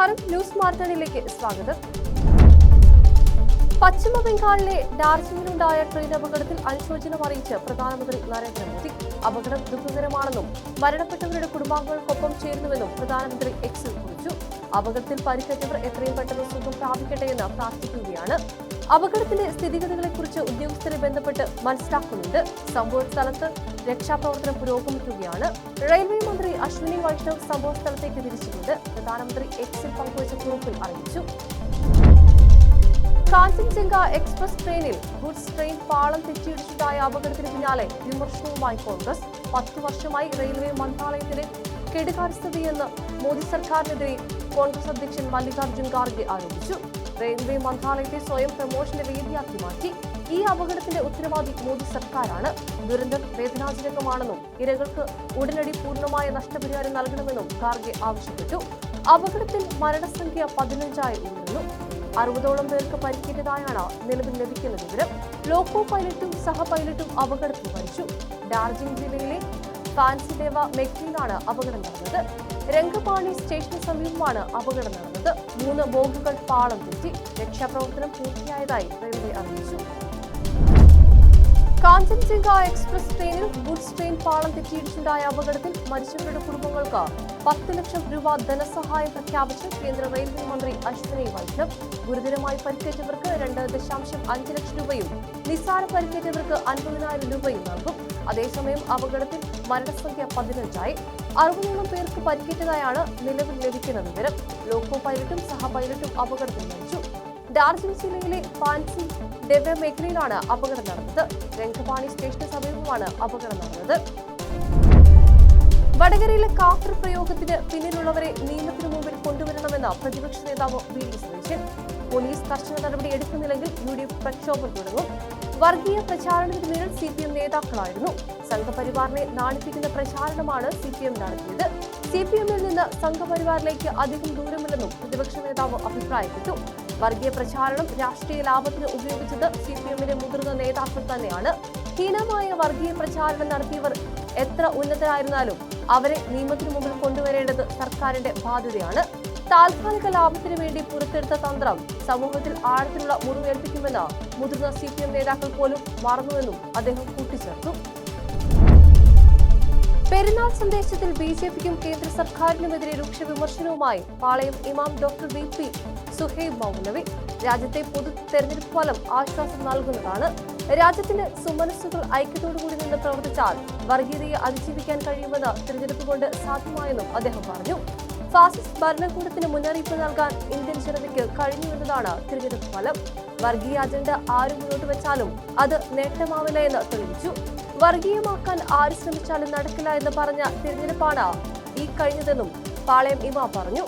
നമസ്കാരം, ന്യൂസ് മാരത്തണിലേക്ക് സ്വാഗതം. പശ്ചിമ ബംഗാളിലെ ഡാർജിലിംഗിലുണ്ടായ ട്രെയിൻ അപകടത്തിൽ അനുശോചനം അറിയിച്ച് പ്രധാനമന്ത്രി നരേന്ദ്രമോദി. അപകടം ദുഃഖകരമാണെന്നും മരണപ്പെട്ടവരുടെ കുടുംബാംഗങ്ങൾക്കൊപ്പം ചേരുന്നുവെന്നും പ്രധാനമന്ത്രി എക്സിൽ കുറിച്ചു. അപകടത്തിൽ പരിക്കേറ്റവർ എത്രയും പെട്ടെന്ന് സുഖം പ്രാപിക്കട്ടെ എന്ന് പ്രാർത്ഥിക്കുകയാണ്. അപകടത്തിന്റെ സ്ഥിതിഗതികളെക്കുറിച്ച് ഉദ്യോഗസ്ഥരെ ബന്ധപ്പെട്ട് മനസ്സിലാക്കുന്നുണ്ട്. സംഭവ സ്ഥലത്ത് രക്ഷാപ്രവർത്തനം പുരോഗമിക്കുകയാണ്. റെയിൽവേ മന്ത്രി അശ്വിനി വൈഷ്ണവ് സംഭവ സ്ഥലത്തേക്ക് തിരിച്ചിട്ടുണ്ട്. പ്രധാനമന്ത്രി എക്സിൽ പങ്കുവച്ച കുറിപ്പിൽ അറിയിച്ചു. കാഞ്ചൻജംഗ എക്സ്പ്രസ് ട്രെയിനിൽ ഗുഡ്സ് ട്രെയിൻ പാളം തെറ്റിയിടിച്ചുണ്ടായ അപകടത്തിന് പിന്നാലെ വിമർശനവുമായി കോൺഗ്രസ്. 10 വർഷമായി റെയിൽവേ മന്ത്രാലയത്തിലെ കെടുകാര്യസ്ഥതയെന്ന് മോദി സർക്കാരിനെതിരെ കോൺഗ്രസ് അധ്യക്ഷൻ മല്ലികാർജ്ജുൻ ഖാർഗെ ആരോപിച്ചു. റെയിൽവേ മന്ത്രാലയത്തെ സ്വയം പ്രമോഷന്റെ വേദിയാക്കി മാറ്റി. ഈ അപകടത്തിന്റെ ഉത്തരവാദി മോദി സർക്കാരാണ്. ദുരന്തം വേദനാജനകമാണെന്നും ഇരകൾക്ക് ഉടനടി പൂർണ്ണമായ നഷ്ടപരിഹാരം നൽകണമെന്നും ഖാർഗെ ആവശ്യപ്പെട്ടു. അപകടത്തിൽ മരണസംഖ്യ 15ആയി ഉയർന്നു. 60ഓളം പേർക്ക് പരിക്കേറ്റതായാണ് നിലവിൽ ലഭിക്കുന്ന വിവരം. ലോക്കോ പൈലറ്റും സഹ പൈലറ്റും അപകടത്തിൽ മരിച്ചു. ഡാർജിലിംഗ് ജില്ലയിലെ ഫാൻസിദേവ മേഖലയിലാണ് അപകടം നടന്നത്. രംഗപാണി സ്റ്റേഷന് സമീപമാണ് അപകടം നടന്നത്. 3 ബോഗികൾ പാളം തെറ്റി. രക്ഷാപ്രവർത്തനം പൂർത്തിയായതായി റെയിൽവേ അറിയിച്ചു. കാഞ്ചൻജംഗ എക്സ്പ്രസ് ട്രെയിനിൽ ഗുഡ്സ് ട്രെയിൻ പാളം തെറ്റിയിടിച്ചുണ്ടായ അപകടത്തിൽ മരിച്ചവരുടെ കുടുംബങ്ങൾക്ക് 10 ലക്ഷം രൂപ ധനസഹായം പ്രഖ്യാപിച്ച് കേന്ദ്ര റെയിൽവേ മന്ത്രി അശ്വിനി വൈഷ്ണവ്. ഗുരുതരമായി പരിക്കേറ്റവർക്ക് 2.5 ലക്ഷം രൂപയും നിസ്സാര പരിക്കേറ്റവർക്ക് 50,000 രൂപയും നൽകും. അതേസമയം അപകടത്തിൽ മരണസംഖ്യ 15ആയി. 60ഓളം പേർക്ക് പരിക്കേറ്റതായാണ് നിലവിൽ ലഭിക്കുന്ന വിവരം. ലോക്കോ പൈലറ്റും സഹ പൈലറ്റും അപകടത്തിൽ മരിച്ചു. ഡാർജിലിംഗ് ജില്ലയിലെ ഫാൻസി ഡെവ മേഖലയിലാണ് അപകടം നടന്നത്. രംഗപാണി സ്റ്റേഷന് സമീപമാണ് അപകടം നടന്നത്. വടകരയിലെ കാഫർ പ്രയോഗത്തിന് പിന്നിലുള്ളവരെ നിയമത്തിന് മുമ്പിൽ കൊണ്ടുവരണമെന്ന് പ്രതിപക്ഷ നേതാവ് വി.ഡി. സതീശൻ. പോലീസ് കർശന നടപടി എടുക്കുന്നില്ലെങ്കിൽ UDF പ്രക്ഷോഭം തുടങ്ങും. വർഗീയ പ്രചാരണത്തിന് പിന്നിൽ CPM നേതാക്കളായിരുന്നു. സംഘപരിവാറിനെ നാണിപ്പിക്കുന്ന പ്രചാരണമാണ് CPM നടത്തിയത്. CPM-ൽ നിന്ന് സംഘപരിവാറിലേക്ക് അധികം ദൂരമില്ലെന്നും പ്രതിപക്ഷ നേതാവ് അഭിപ്രായപ്പെട്ടു. വർഗീയ പ്രചാരണം രാഷ്ട്രീയ ലാഭത്തിന് ഉപയോഗിച്ചത് CPM-ലെ മുതിർന്ന നേതാക്കൾ തന്നെയാണ്. ഹീനമായ വർഗീയ പ്രചാരണം നടത്തിയവർ എത്ര ഉന്നതരായിരുന്നാലും അവരെ നിയമത്തിനു മുമ്പിൽ കൊണ്ടുവരേണ്ടത് സർക്കാരിന്റെ ബാധ്യതയാണ്. താൽക്കാലിക ലാഭത്തിനു വേണ്ടി പുറത്തെടുത്ത തന്ത്രം സമൂഹത്തിൽ ആഴത്തിലുള്ള മുറിവേൽപ്പിക്കുമെന്ന് മുതിർന്ന CPM നേതാക്കൾ പോലും മറന്നുവെന്നും അദ്ദേഹം കൂട്ടിച്ചേർത്തു. പെരുന്നാൾ സന്ദേശത്തിൽ BJPക്കും കേന്ദ്ര സർക്കാരിനുമെതിരെ രൂക്ഷ വിമർശനവുമായി പാളയം ഇമാം ഡോക്ടർ VP സുഹൈബ് മൗലവി. രാജ്യത്തെ പൊതു തെരഞ്ഞെടുപ്പ് ഫലം ആശ്വാസം നൽകുന്നതാണ്. രാജ്യത്തിന്റെ സുമനസ്സുകൾ ഐക്യത്തോടുകൂടി നിന്ന് പ്രവർത്തിച്ചാൽ വർഗീയതയെ അതിജീവിക്കാൻ കഴിയുമെന്ന് തിരഞ്ഞെടുപ്പ് കൊണ്ട് സാധ്യമായെന്നും അദ്ദേഹം പറഞ്ഞു. ഫാസിസ്റ്റ് ഭരണകൂടത്തിന് മുന്നറിയിപ്പ് നൽകാൻ ഇന്ത്യൻ ജനതയ്ക്ക് കഴിഞ്ഞുവെന്നതാണ് തിരഞ്ഞെടുപ്പ് ഫലം. വർഗീയ അജണ്ട ആര് മുന്നോട്ട് വെച്ചാലും അത് നേട്ടമാവില്ല എന്ന് തെളിയിച്ചു. വർഗീയമാക്കാൻ ആര് ശ്രമിച്ചാലും നടക്കില്ല എന്ന് പറഞ്ഞ തിരഞ്ഞെടുപ്പാണ് ഈ കഴിഞ്ഞതെന്നും പാളയം ഇമാം പറഞ്ഞു.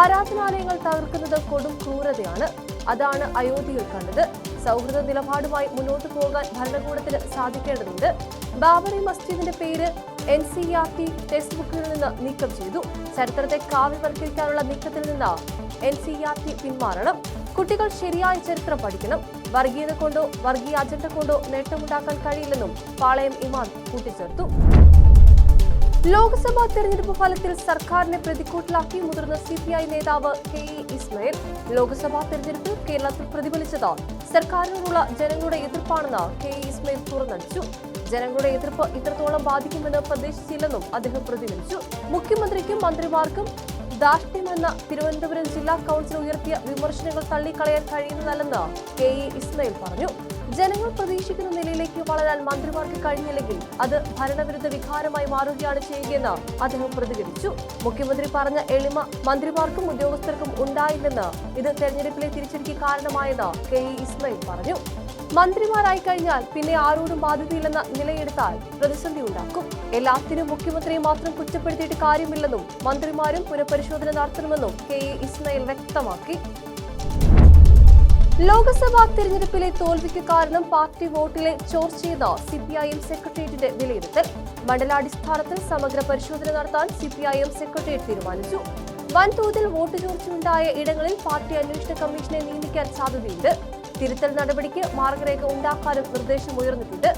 ആരാധനാലയങ്ങൾ തകർക്കുന്നത് കൊടും ക്രൂരതയാണ്. അതാണ് അയോധ്യയിൽ കണ്ടത്. സൗഹൃദ നിലപാടുമായി മുന്നോട്ട് പോകാൻ ഭരണകൂടത്തിന് സാധിക്കേണ്ടതുണ്ട്. ബാബറി മസ്ജിദിന്റെ പേര് NCERT ടെക്സ്റ്റ് ബുക്കിൽ നിന്ന് നീക്കം ചെയ്തു. ചരിത്രത്തെ കാവ്യവൽക്കരിക്കാനുള്ള നീക്കത്തിൽ നിന്ന് NCERT പിന്മാറണം. കുട്ടികൾ ശരിയായ ചരിത്രം പഠിക്കണം. വർഗീയത കൊണ്ടോ വർഗീയ അജണ്ട കൊണ്ടോ നേട്ടമുണ്ടാക്കാൻ കഴിയില്ലെന്നും പാളയം ഇമാം കൂട്ടിച്ചേർത്തു. ലോക്സഭാ തെരഞ്ഞെടുപ്പ് ഫലത്തിൽ സർക്കാരിനെ പ്രതിക്കൂട്ടിലാക്കി മുതിർന്ന CPI നേതാവ് KE ഇസ്മയിൽ. ലോക്സഭാ തെരഞ്ഞെടുപ്പിൽ കേരളത്തിൽ പ്രതിഫലിച്ചത് സർക്കാരിനോടുള്ള ജനങ്ങളുടെ എതിർപ്പാണെന്ന് KE ഇസ്മയിൽ തുറന്നടിച്ചു. ജനങ്ങളുടെ എതിർപ്പ് ഇത്രത്തോളം ബാധിക്കുമെന്ന് പ്രതീക്ഷിച്ചില്ലെന്നും അദ്ദേഹം പ്രതികരിച്ചു. മുഖ്യമന്ത്രിക്കും മന്ത്രിമാർക്കും ധാർഷ്ട്യമെന്ന തിരുവനന്തപുരം ജില്ലാ കൗൺസിൽ ഉയർത്തിയ വിമർശനങ്ങൾ തള്ളിക്കളയാൻ കഴിയുന്നതല്ലെന്ന് KE ഇസ്മയിൽ പറഞ്ഞു. ജനങ്ങൾ പ്രതീക്ഷിക്കുന്ന നിലയിലേക്ക് വളരാൻ മന്ത്രിമാർക്ക് കഴിഞ്ഞില്ലെങ്കിൽ അത് ഭരണവിരുദ്ധ വികാരമായി മാറുകയാണ് ചെയ്യുകയെന്ന് അദ്ദേഹം പ്രതികരിച്ചു. മുഖ്യമന്ത്രി പറഞ്ഞ എളിമ മന്ത്രിമാർക്കും ഉദ്യോഗസ്ഥർക്കും ഉണ്ടായില്ലെന്ന് ഇത് തെരഞ്ഞെടുപ്പിലെ തിരിച്ചടിക്ക് കാരണമായെന്ന് KE ഇസ്മയിൽ പറഞ്ഞു. മന്ത്രിമാരായി കഴിഞ്ഞാൽ പിന്നെ ആരോടും ബാധ്യതയില്ലെന്ന നിലയെടുത്താൽ പ്രതിസന്ധി ഉണ്ടാക്കും. എല്ലാത്തിനും മുഖ്യമന്ത്രിയെ മാത്രം കുറ്റപ്പെടുത്തിയിട്ട് കാര്യമില്ലെന്നും മന്ത്രിമാരും പുനഃപരിശോധന നടത്തണമെന്നും KE ഇസ്മയിൽ വ്യക്തമാക്കി. ലോക്സഭാ തെരഞ്ഞെടുപ്പിലെ തോൽവിക്ക് കാരണം പാർട്ടി വോട്ടിലെ ചോർച്ചയെന്ന് CPIM സെക്രട്ടേറിയറ്റിന്റെ വിലയിരുത്തൽ. മണ്ഡലാടിസ്ഥാനത്തിൽ സമഗ്ര പരിശോധന നടത്താൻ CPIM സെക്രട്ടേറിയറ്റ് തീരുമാനിച്ചു. വൻതോതിൽ വോട്ട് ചോർച്ചയുണ്ടായ ഇടങ്ങളിൽ പാർട്ടി അന്വേഷണ കമ്മീഷനെ നിയമിക്കാൻ സാധ്യതയുണ്ട്. തിരുത്തൽ നടപടിക്ക് മാർഗരേഖ ഉണ്ടാക്കാനും നിർദ്ദേശമുയർന്നിട്ടുണ്ട്.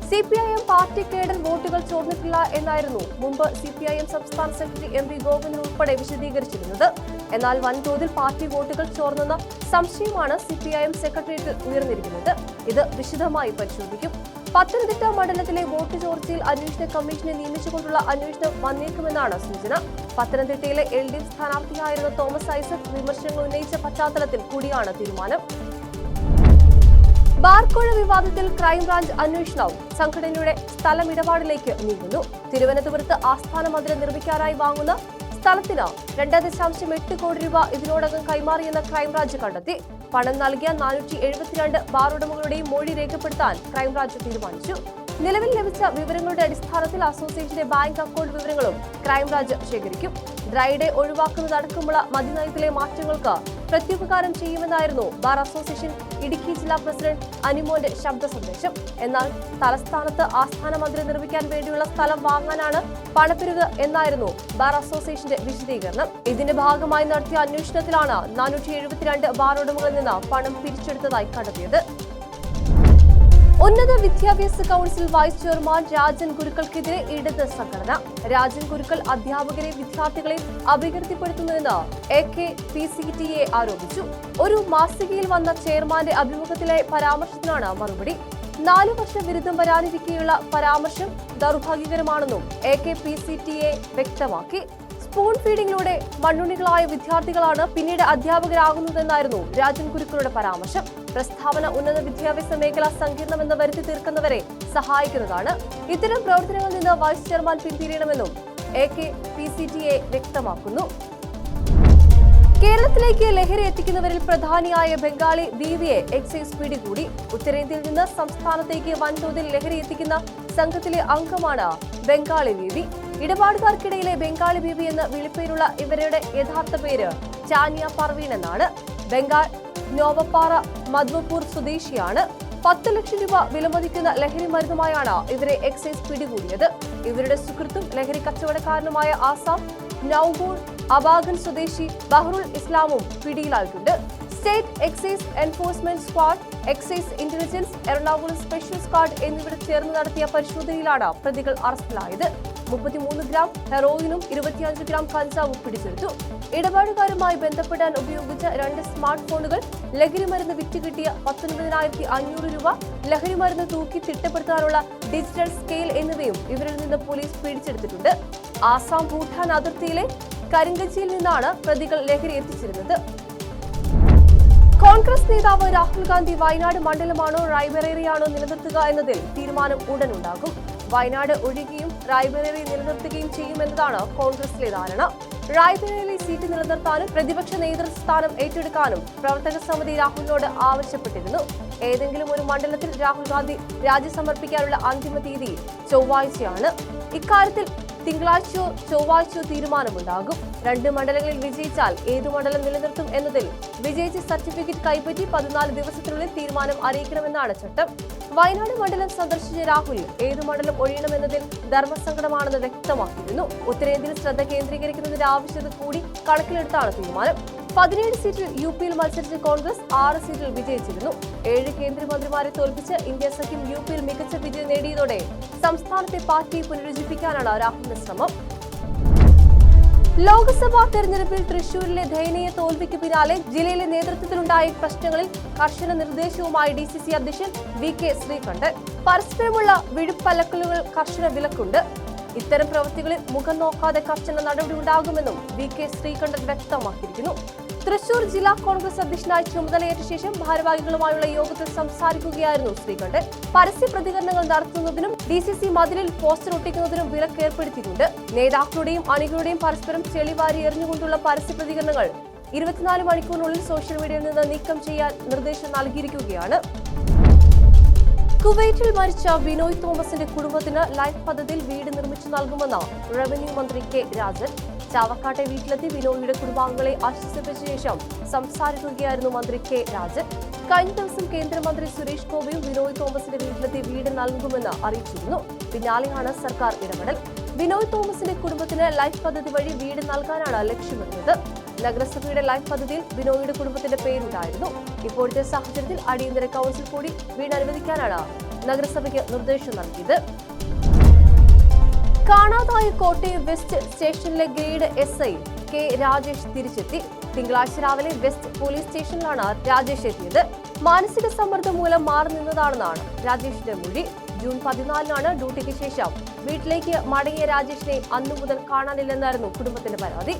CPIM പാർട്ടി കേഡർ വോട്ടുകൾ ചോർന്നിട്ടില്ല എന്നായിരുന്നു മുമ്പ് CPIM സംസ്ഥാന സെക്രട്ടറി MP ഗോവിന്ദൻ ഉൾപ്പെടെ വിശദീകരിച്ചിരുന്നത്. എന്നാൽ വൻതോതിൽ പാർട്ടി വോട്ടുകൾ ചോർന്നെന്ന സംശയമാണ് CPIM സെക്രട്ടേറിയറ്റിൽ ഉയർന്നിരിക്കുന്നത്. ഇത് വിശദമായി പരിശോധിക്കും. പത്തനംതിട്ട മണ്ഡലത്തിലെ വോട്ട് ചോർച്ചയിൽ അന്വേഷണ കമ്മീഷനെ നിയമിച്ചുകൊണ്ടുള്ള അന്വേഷണം വന്നേക്കുമെന്നാണ് സൂചന. പത്തനംതിട്ടയിലെ LDF സ്ഥാനാർത്ഥിയായിരുന്ന തോമസ് ഐസക് വിമർശനങ്ങൾ ഉന്നയിച്ച പശ്ചാത്തലത്തിൽ കൂടിയാണ് തീരുമാനം. ബാർക്കോഴ വിവാദത്തിൽ ക്രൈംബ്രാഞ്ച് അന്വേഷണവും സംഘടനയുടെ സ്ഥലമിടപാടിലേക്ക് നീങ്ങുന്നു. തിരുവനന്തപുരത്ത് ആസ്ഥാന മന്ദിരം നിർമ്മിക്കാനായി വാങ്ങുന്ന സ്ഥലത്തിന് 2.8 കോടി രൂപ ഇതിനോടകം കൈമാറിയെന്ന് ക്രൈംബ്രാഞ്ച് കണ്ടെത്തി. പണം നൽകിയ 472 ബാർ ഉടമകളുടെയും മൊഴി രേഖപ്പെടുത്താൻ ക്രൈംബ്രാഞ്ച് തീരുമാനിച്ചു. നിലവിൽ ലഭിച്ച വിവരങ്ങളുടെ അടിസ്ഥാനത്തിൽ അസോസിയേഷന്റെ ബാങ്ക് അക്കൗണ്ട് വിവരങ്ങളും ക്രൈംബ്രാഞ്ച് ശേഖരിക്കും. ഡ്രൈ ഡേ ഒഴിവാക്കുന്നതടക്കമുള്ള മദ്യനയത്തിലെ മാറ്റങ്ങൾക്ക് പ്രത്യുപകാരം ചെയ്യുമെന്നായിരുന്നു ബാർ അസോസിയേഷൻ ഇടുക്കി ജില്ലാ പ്രസിഡന്റ് അനിമോന്റെ ശബ്ദ സന്ദേശം. എന്നാൽ തലസ്ഥാനത്ത് ആസ്ഥാന മന്ദിരം നിർമ്മിക്കാൻ വേണ്ടിയുള്ള സ്ഥലം വാങ്ങാനാണ് പണപ്പിരിവ് എന്നായിരുന്നു ബാർ അസോസിയേഷന്റെ വിശദീകരണം. ഇതിന്റെ ഭാഗമായി നടത്തിയ അന്വേഷണത്തിലാണ് 472 ബാർ ഉടമകളിൽ നിന്ന് പണം പിരിച്ചെടുത്തതായി കണ്ടെത്തിയത്. ഉന്നത വിദ്യാഭ്യാസ കൌൺസിൽ വൈസ് ചെയർമാൻ രാജൻ ഗുരുക്കൾക്കെതിരെ ഇടത് സംഘടന. രാജൻ ഗുരുക്കൾ അധ്യാപകരെ വിദ്യാർത്ഥികളെ അപകീർത്തിപ്പെടുത്തുന്നുവെന്ന് AKPCTA ആരോപിച്ചു. ഒരു മാസികയിൽ വന്ന ചെയർമാന്റെ അഭിമുഖത്തിലെ പരാമർശത്തിനാണ് മറുപടി. 4 വർഷ ബിരുദം വരാനിരിക്കെയുള്ള പരാമർശം ദൗർഭാഗ്യകരമാണെന്നും AKPCTA വ്യക്തമാക്കി. സ്പൂൺ ഫീഡിംഗിലൂടെ മണ്ണുണ്ണികളായ വിദ്യാർത്ഥികളാണ് പിന്നീട് അധ്യാപകരാകുന്നതെന്നായിരുന്നു രാജൻ ഗുരുക്കളുടെ പരാമർശം. പ്രസ്താവന ഉന്നത വിദ്യാഭ്യാസ മേഖല സങ്കീർണമെന്ന് വരുത്തി തീർക്കുന്നവരെ സഹായിക്കുന്നതാണ്. ഇത്തരം പ്രവർത്തനങ്ങളിൽ നിന്ന് വൈസ് ചെയർമാൻ പിന്തിരിയണമെന്നും AKPCTA വ്യക്തമാക്കുന്നു. കേരളത്തിലേക്ക് ലഹരി എത്തിക്കുന്നവരിൽ പ്രധാനിയായ ബംഗാളി ബീവിയെ എക്സൈസ് പിടികൂടി. ഉത്തരേന്ത്യയിൽ നിന്ന് സംസ്ഥാനത്തേക്ക് വൻതോതിൽ ലഹരി എത്തിക്കുന്ന സംഘത്തിലെ അംഗമാണ് ബംഗാളി ബീവി. ഇടപാടുകാർക്കിടയിലെ ബംഗാളി ബീവി എന്ന് വിളിപ്പേരുള്ള ഇവരുടെ യഥാർത്ഥ പേര് ചാനിയ പർവീൺ എന്നാണ്. ബംഗാൾ നോവപ്പാറ മധ്വപൂർ സ്വദേശിയാണ്. 10 ലക്ഷം രൂപ വിലമതിക്കുന്ന ലഹരി മരുന്നുമായാണ് ഇവരെ എക്സൈസ് പിടികൂടിയത്. ഇവരുടെ സുഹൃത്തും ലഹരി കച്ചവടക്കാരനുമായ ആസാം നൌഗൂൺ അബാഗൻ സ്വദേശി ബഹ്റുൽ ഇസ്ലാമും പിടിയിലായിട്ടുണ്ട്. State excise enforcement squad, excise intelligence, Ernakulam special squad എന്നിവർ ചേർന്ന് നടത്തിയ പരിശോധനയിലാണ് പ്രതികൾ അറസ്റ്റിലായത്. 33 ഗ്രാം ഹെറോയിനും 25 ഗ്രാം കഞ്ചാവും പിടിച്ചെടുത്തു. ഇടപാടുകാരുമായി ബന്ധപ്പെടാൻ ഉപയോഗിച്ച 2 സ്മാർട്ട് ഫോണുകൾ, ലഹരി മരുന്ന് വിറ്റുകിട്ടിയ 19,500 രൂപ, ലഹരി മരുന്ന് തൂക്കി തിട്ടപ്പെടുത്താനുള്ള ഡിജിറ്റൽ സ്കെയിൽ എന്നിവയും ഇവരിൽ നിന്ന് പോലീസ് പിടിച്ചെടുത്തിട്ടുണ്ട്. ആസാം ഭൂട്ടാൻ അതിർത്തിയിലെ കരിങ്കച്ചിയിൽ നിന്നാണ് പ്രതികൾ ലഹരി എത്തിച്ചിരുന്നത്. കോൺഗ്രസ് നേതാവ് രാഹുൽ ഗാന്ധി വയനാട് മണ്ഡലമാണോ റായ്ബറേലിയാണോ നിലനിർത്തുക എന്നതിൽ തീരുമാനം ഉടനുണ്ടാകും. വയനാട് ഒഴികെയും റായ്ബറേലി നിലനിർത്തുകയും ചെയ്യുമെന്നതാണ് കോൺഗ്രസിലെ ധാരണ. റായ്ബറേലി സീറ്റ് നിലനിർത്താനും പ്രതിപക്ഷ നേതൃസ്ഥാനം ഏറ്റെടുക്കാനും പ്രവർത്തക സമിതി രാഹുലിനോട് ആവശ്യപ്പെട്ടിരുന്നു. ഏതെങ്കിലും ഒരു മണ്ഡലത്തിൽ രാഹുൽ ഗാന്ധി രാജി സമർപ്പിക്കാനുള്ള അന്തിമ തീയതി ചൊവ്വാഴ്ചയാണ്. ഇക്കാര്യത്തിൽ തിങ്കളാഴ്ചയോ ചൊവ്വാഴ്ചയോ തീരുമാനമുണ്ടാകും. 2 മണ്ഡലങ്ങളിൽ വിജയിച്ചാൽ ഏതു മണ്ഡലം നിലനിർത്തും എന്നതിൽ വിജയിച്ച സർട്ടിഫിക്കറ്റ് കൈപ്പറ്റി 14 ദിവസത്തിനുള്ളിൽ തീരുമാനം അറിയിക്കണമെന്നാണ് ചട്ടം. വയനാട് മണ്ഡലം സന്ദർശിച്ച രാഹുൽ ഏതു മണ്ഡലം ഒഴിയണമെന്നതിൽ ധർമ്മസങ്കടമാണെന്ന് വ്യക്തമാക്കിയിരുന്നു. ഉത്തരേന്ത്യയിൽ ശ്രദ്ധ കേന്ദ്രീകരിക്കുന്നതിന്റെ ആവശ്യകത കൂടി കണക്കിലെടുത്താണ് തീരുമാനം. 17 സീറ്റിൽ UPയിൽ മത്സരിച്ച കോൺഗ്രസ് 6 സീറ്റിൽ വിജയിച്ചിരുന്നു. 7 കേന്ദ്രമന്ത്രിമാരെ തോൽപ്പിച്ച് ഇന്ത്യ സഖ്യം UPയിൽ മികച്ച വിജയം നേടിയതോടെ സംസ്ഥാനത്തെ പാർട്ടി പുനരുജ്ജീവിപ്പിക്കാനാണ് രാഹുലിന്റെ ശ്രമം. ലോക്സഭാ തെരഞ്ഞെടുപ്പിൽ തൃശൂരിലെ ദയനീയ തോൽവിക്ക് പിന്നാലെ ജില്ലയിലെ നേതൃത്വത്തിലുണ്ടായ പ്രശ്നങ്ങളിൽ കർശന നിർദ്ദേശവുമായി DCC അധ്യക്ഷൻ VK ശ്രീകണ്ഠൻ. പരസ്പരമുള്ള വിഴുപ്പലക്കലുകൾ കർശന വിലക്കുണ്ട്. ഇത്തരം പ്രവൃത്തികളിൽ മുഖം നോക്കാതെ കർശന നടപടി ഉണ്ടാകുമെന്നും VK ശ്രീകണ്ഠൻ വ്യക്തമാക്കിയിരിക്കുന്നു. തൃശൂർ ജില്ലാ കോൺഗ്രസ് അധ്യക്ഷനായി ചുമതലയേറ്റ ശേഷം ഭാരവാഹികളുമായുള്ള യോഗത്തിൽ സംസാരിക്കുകയായിരുന്നു ശ്രീകണ്ഠൻ. പരസ്യ പ്രതികരണങ്ങൾ നടത്തുന്നതിനും DCC മതിലിൽ പോസ്റ്റർ ഒട്ടിക്കുന്നതിനും വിലക്ക് ഏർപ്പെടുത്തിയിട്ടുണ്ട്. നേതാക്കളുടെയും അണികളുടെയും പരസ്പരം ചെളിവാരി എറിഞ്ഞുകൊണ്ടുള്ള പരസ്യ പ്രതികരണങ്ങൾ 24 മണിക്കൂറിനുള്ളിൽ സോഷ്യൽ മീഡിയയിൽ നിന്ന് നീക്കം ചെയ്യാൻ നിർദ്ദേശം നൽകിയിരിക്കുകയാണ്. കുവൈറ്റിൽ മരിച്ച ബിനോയ് തോമസിന്റെ കുടുംബത്തിന് ലൈഫ് പദ്ധതിയിൽ വീട് നിർമ്മിച്ചു നൽകുമെന്ന് റവന്യൂ മന്ത്രി K രാജൻ. ചാവക്കാട്ടെ വീട്ടിലെത്തി ബിനോയിയുടെ കുടുംബാംഗങ്ങളെ ആശ്വസിപ്പിച്ച ശേഷം സംസാരിക്കുകയായിരുന്നു മന്ത്രി K രാജൻ. കഴിഞ്ഞ ദിവസം കേന്ദ്രമന്ത്രി സുരേഷ് ഗോപിയും ബിനോയ് തോമസിന്റെ വീട്ടിലെത്തി വീട് നൽകുമെന്ന് അറിയിച്ചിരുന്നു. പിന്നാലെയാണ് സർക്കാർ ഇടപെടൽ. ബിനോയ് തോമസിന്റെ കുടുംബത്തിന് ലൈഫ് പദ്ധതി വഴി വീട് നൽകാനാണ് ലക്ഷ്യമിടുന്നത്. നഗരസഭയുടെ ലൈഫ് പദ്ധതിയിൽ ബിനോയിയുടെ കുടുംബത്തിന്റെ പേരുണ്ടായിരുന്നു. ഇപ്പോഴത്തെ സാഹചര്യത്തിൽ അടിയന്തര കൌൺസിൽ കൂടി വീട് അനുവദിക്കാനാണ് നഗരസഭയ്ക്ക് നിർദ്ദേശം നൽകിയത്. കാണാതായ കോട്ടയം വെസ്റ്റ് സ്റ്റേഷനിലെ ഗ്രേഡ് SI K രാജേഷ് തിരിച്ചെത്തി. തിങ്കളാഴ്ച രാവിലെ വെസ്റ്റ് പോലീസ് സ്റ്റേഷനിലാണ് രാജേഷ് എത്തിയത്. മാനസിക സമ്മർദ്ദം മൂലം മാറി നിന്നതാണെന്നാണ് രാജേഷിന്റെ മൊഴി. ജൂൺ 14-നാണ് ഡ്യൂട്ടിക്ക് ശേഷം വീട്ടിലേക്ക് മടങ്ങിയ രാജേഷിനെ അന്നു മുതൽ കാണാനില്ലെന്നായിരുന്നു കുടുംബത്തിന്റെ പരാതി.